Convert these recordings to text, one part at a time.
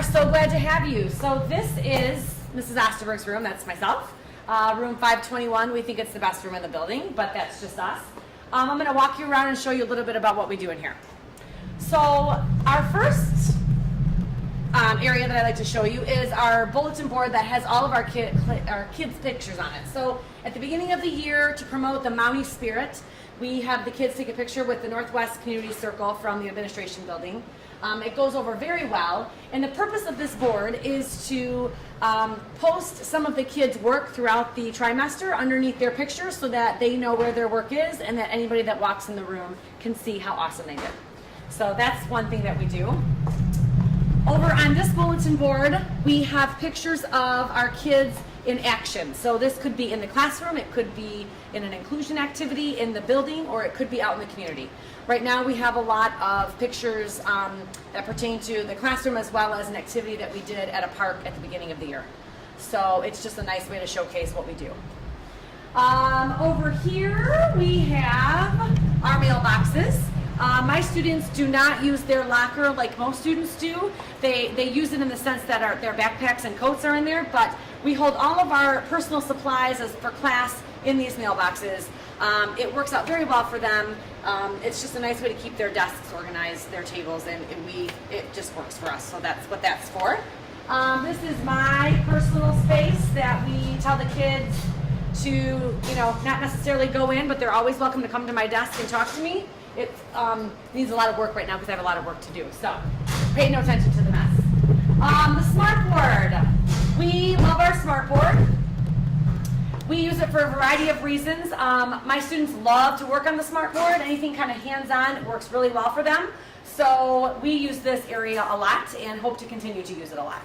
are so glad to have you. So this is Mrs. Osterberg's room. That's myself. Room 521. We think it's the best room in the building, but that's just us. I'm going to walk you around and show you a little bit about what we do in here. So our first area that I like to show you is our bulletin board that has all of our kids' pictures on it. So at the beginning of the year, to promote the Maui spirit, we have the kids take a picture with the Northwest Community Circle from the administration building. It goes over very well, and the purpose of this board is to post some of the kids' work throughout the trimester underneath their pictures so that they know where their work is and that anybody that walks in the room can see how awesome they did. So that's one thing that we do. Over on this bulletin board, we have pictures of our kids in action. So this could be in the classroom, it could be in an inclusion activity in the building, or it could be out in the community. Right now we have a lot of pictures that pertain to the classroom as well as an activity that we did at a park at the beginning of the year. So it's just a nice way to showcase what we do. Over here we have our mailboxes. My students do not use their locker like most students do. They use it in the sense that their backpacks and coats are in there, but we hold all of our personal supplies for class in these mailboxes. It works out very well for them. It's just a nice way to keep their desks organized, their tables, and it just works for us. So that's what that's for. This is my personal space that we tell the kids to, not necessarily go in, but they're always welcome to come to my desk and talk to me. It needs a lot of work right now because I have a lot of work to do. So pay no attention to the mess. The smart board. We love our smart board. We use it for a variety of reasons. My students love to work on the smart board. Anything kind of hands-on, it works really well for them. So we use this area a lot and hope to continue to use it a lot.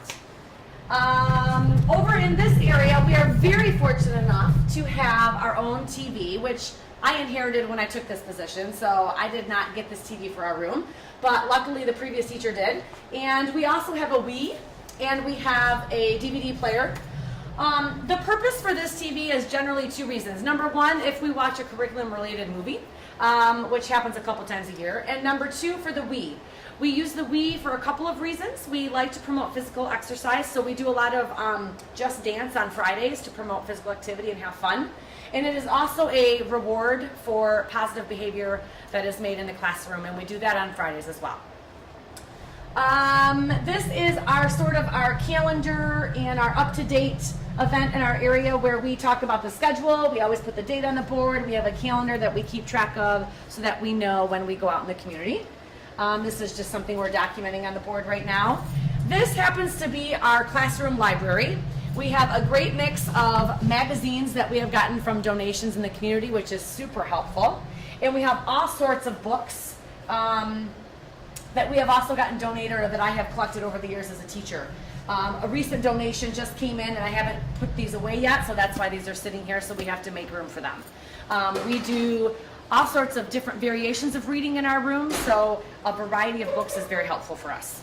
Over in this area, we are very fortunate enough to have our own TV, which I inherited when I took this position, so I did not get this TV for our room, but luckily the previous teacher did. And we also have a Wii, and we have a DVD player. The purpose for this TV is generally two reasons. Number one, if we watch a curriculum-related movie, which happens a couple times a year, and number two, for the Wii. We use the Wii for a couple of reasons. We like to promote physical exercise, so we do a lot of Just Dance on Fridays to promote physical activity and have fun. And it is also a reward for positive behavior that is made in the classroom, and we do that on Fridays as well. This is our calendar and our up-to-date event in our area where we talk about the schedule. We always put the date on the board. We have a calendar that we keep track of so that we know when we go out in the community. This is just something we're documenting on the board right now. This happens to be our classroom library. We have a great mix of magazines that we have gotten from donations in the community, which is super helpful. And we have all sorts of books that we have also gotten donated or that I have collected over the years as a teacher. A recent donation just came in and I haven't put these away yet, so that's why these are sitting here, so we have to make room for them. We do all sorts of different variations of reading in our room, so a variety of books is very helpful for us.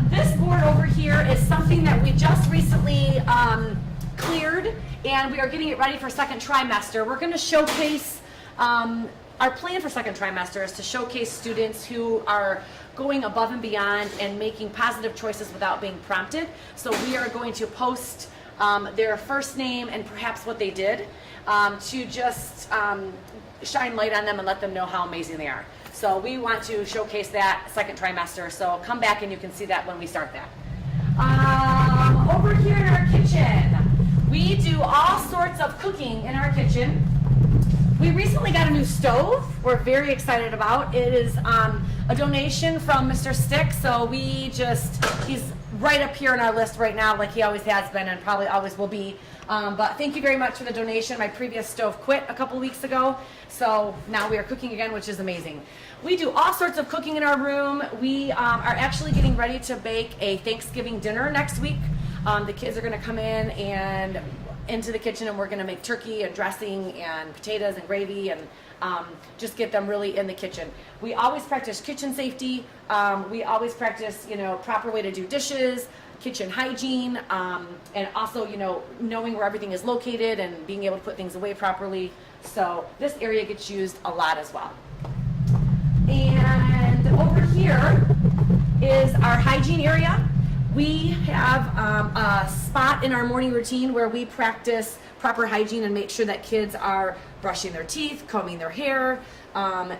This board over here is something that we just recently cleared, and we are getting it ready for second trimester. We're going to showcase, our plan for second trimester is to showcase students who are going above and beyond and making positive choices without being prompted. So we are going to post their first name and perhaps what they did to just shine light on them and let them know how amazing they are. So we want to showcase that second trimester, so come back and you can see that when we start that. Over here in our kitchen, we do all sorts of cooking in our kitchen. We recently got a new stove we're very excited about. It is a donation from Mr. Stick, so he's right up here on our list right now like he always has been and probably always will be. But thank you very much for the donation. My previous stove quit a couple weeks ago, so now we are cooking again, which is amazing. We do all sorts of cooking in our room. We are actually getting ready to bake a Thanksgiving dinner next week. The kids are going to come in and into the kitchen, and we're going to make turkey and dressing and potatoes and gravy and just get them really in the kitchen. We always practice kitchen safety. We always practice, proper way to do dishes, kitchen hygiene, and also, knowing where everything is located and being able to put things away properly. So this area gets used a lot as well. And over here is our hygiene area. We have a spot in our morning routine where we practice proper hygiene and make sure that kids are brushing their teeth, combing their hair,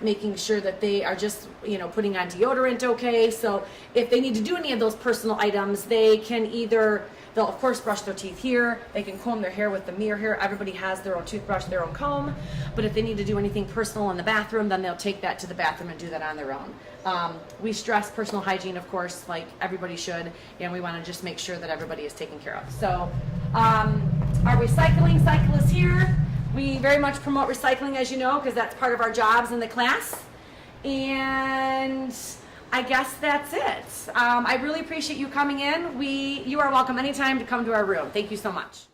making sure that they are just, putting on deodorant okay. So if they need to do any of those personal items, they can they'll of course brush their teeth here, they can comb their hair with the mirror here. Everybody has their own toothbrush, their own comb. But if they need to do anything personal in the bathroom, then they'll take that to the bathroom and do that on their own. We stress personal hygiene, of course, like everybody should, and we want to just make sure that everybody is taken care of. So our recycling cycle is here. We very much promote recycling, as you know, because that's part of our jobs in the class. And I guess that's it. I really appreciate you coming in. You are welcome anytime to come to our room. Thank you so much.